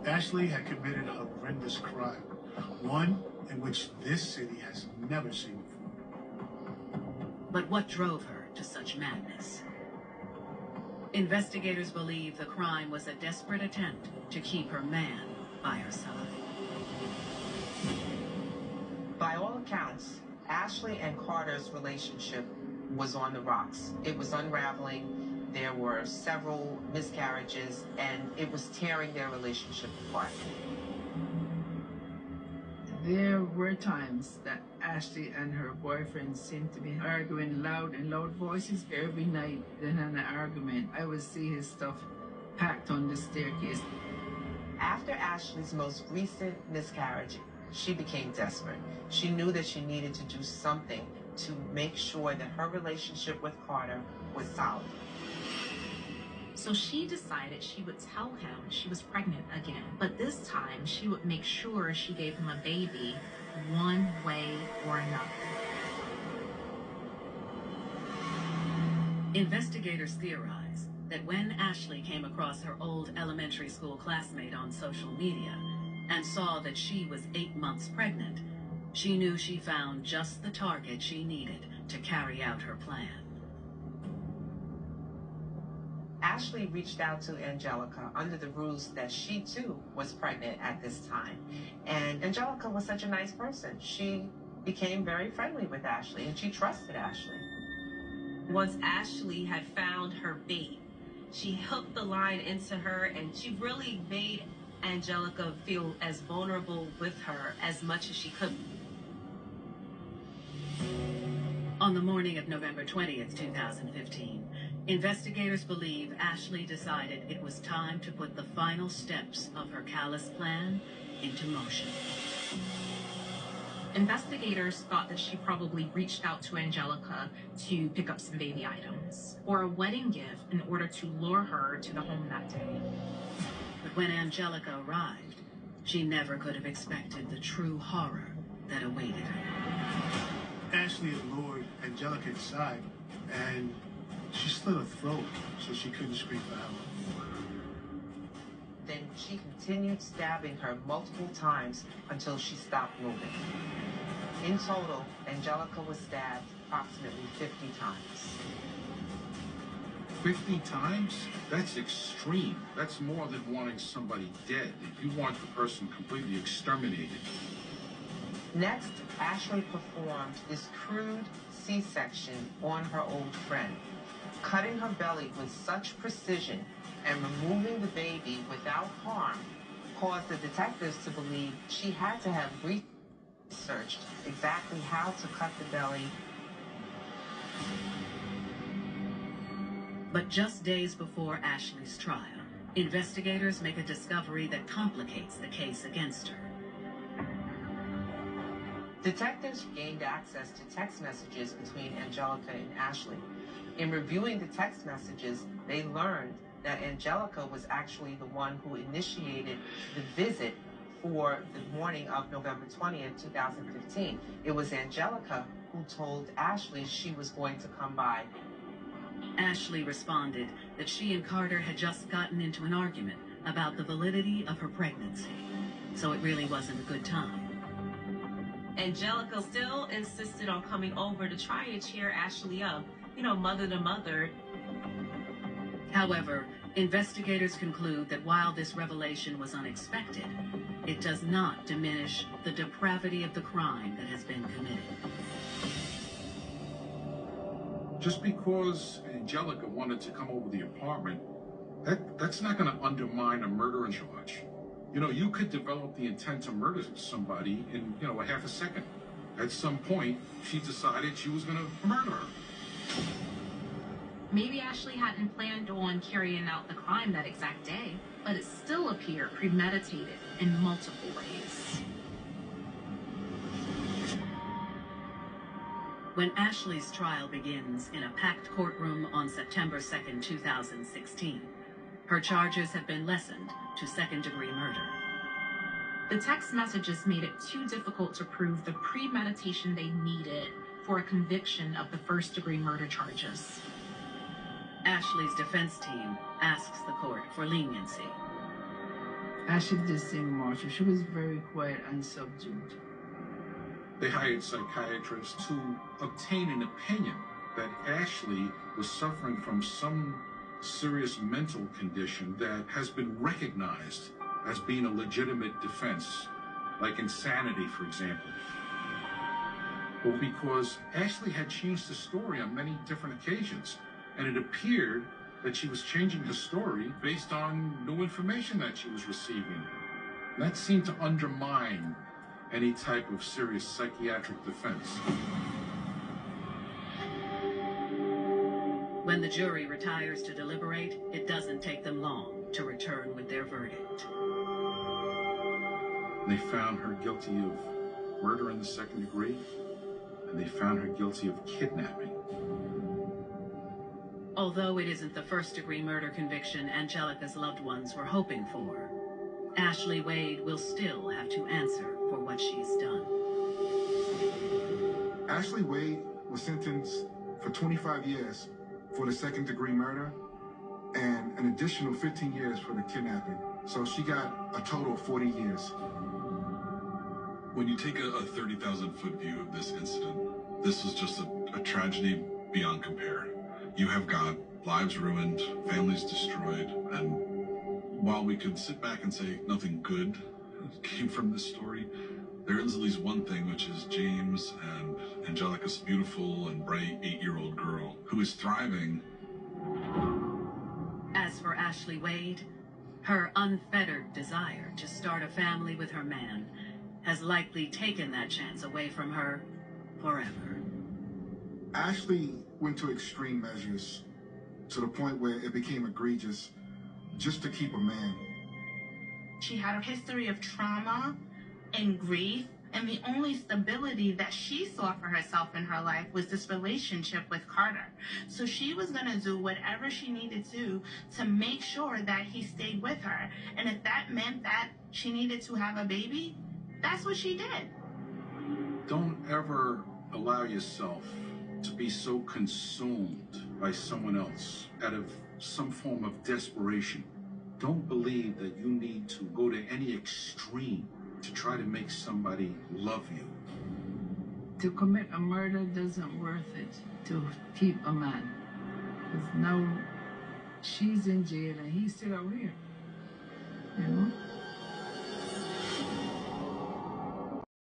Ashley had committed a horrendous crime, one in which this city has never seen before. But what drove her to such madness? Investigators believe the crime was a desperate attempt to keep her man by her side. By all accounts, Ashley and Carter's relationship was on the rocks. It was unraveling. There were several miscarriages, and it was tearing their relationship apart. There were times that Ashley and her boyfriend seemed to be arguing in loud voices every night. Then in an argument, I would see his stuff packed on the staircase. After Ashley's most recent miscarriage, she became desperate. She knew that she needed to do something to make sure that her relationship with Carter was solid. So she decided she would tell him she was pregnant again, but this time she would make sure she gave him a baby one way or another. Investigators theorize that when Ashley came across her old elementary school classmate on social media and saw that she was 8 months pregnant, she knew she found just the target she needed to carry out her plan. Ashley reached out to Angelica under the ruse that she too was pregnant at this time. And Angelica was such a nice person. She became very friendly with Ashley and she trusted Ashley. Once Ashley had found her bait, she hooked the line into her and she really made Angelica feel as vulnerable with her as much as she could. On the morning of November 20th, 2015, investigators believe Ashley decided it was time to put the final steps of her callous plan into motion. Investigators thought that she probably reached out to Angelica to pick up some baby items or a wedding gift in order to lure her to the home that day. But when Angelica arrived, she never could have expected the true horror that awaited her. Ashley had lured Angelica inside, and she slit her throat so she couldn't scream for help. Then she continued stabbing her multiple times until she stopped moving. In total, Angelica was stabbed approximately 50 times. 50 times? That's extreme. That's more than wanting somebody dead. You want the person completely exterminated. Next, Ashley performed this crude C-section on her old friend, cutting her belly with such precision and removing the baby without harm caused the detectives to believe she had to have researched exactly how to cut the belly. But just days before Ashley's trial, investigators make a discovery that complicates the case against her. Detectives gained access to text messages between Angelica and Ashley. In reviewing the text messages, they learned that Angelica was actually the one who initiated the visit for the morning of November 20th, 2015. It was Angelica who told Ashley she was going to come by. Ashley responded that she and Carter had just gotten into an argument about the validity of her pregnancy, so it really wasn't a good time. Angelica still insisted on coming over to try and cheer Ashley up, you know, mother to mother. However, investigators conclude that while this revelation was unexpected, it does not diminish the depravity of the crime that has been committed. Just because Angelica wanted to come over the apartment, that's not going to undermine a murder charge. You know, you could develop the intent to murder somebody in, you know, a half a second. At some point, she decided she was going to murder her. Maybe Ashley hadn't planned on carrying out the crime that exact day, but it still appeared premeditated in multiple ways. When Ashley's trial begins in a packed courtroom on September 2nd, 2016, her charges have been lessened to second-degree murder. The text messages made it too difficult to prove the premeditation they needed for a conviction of the first-degree murder charges. Ashley's defense team asks the court for leniency. I Ashley did seem much. She was very quiet and subdued. They hired psychiatrists to obtain an opinion that Ashley was suffering from some serious mental condition that has been recognized as being a legitimate defense, like insanity, for example. Well, because Ashley had changed the story on many different occasions, and it appeared that she was changing her story based on new information that she was receiving. And that seemed to undermine any type of serious psychiatric defense. When the jury retires to deliberate, it doesn't take them long to return with their verdict. They found her guilty of murder in the second degree, and they found her guilty of kidnapping. Although it isn't the first-degree murder conviction Angelica's loved ones were hoping for, Ashley Wade will still have to answer for what she's done. Ashley Wade was sentenced for 25 years for the second-degree murder and an additional 15 years for the kidnapping. So she got a total of 40 years. When you take a 30,000-foot view of this incident, this was just a tragedy beyond compare. You have got lives ruined, families destroyed, and while we could sit back and say nothing good came from this story, there is at least one thing, which is James and Angelica's beautiful and bright 8-year-old girl who is thriving. As for Ashley Wade, her unfettered desire to start a family with her man has likely taken that chance away from her forever. Ashley went to extreme measures to the point where it became egregious just to keep a man. She had a history of trauma and grief, and the only stability that she saw for herself in her life was this relationship with Carter. So she was going to do whatever she needed to make sure that he stayed with her. And if that meant that she needed to have a baby, that's what she did. Don't ever allow yourself to be so consumed by someone else out of some form of desperation. Don't believe that you need to go to any extreme to try to make somebody love you. To commit a murder doesn't worth it to keep a man. Because now she's in jail and he's still out here. You know?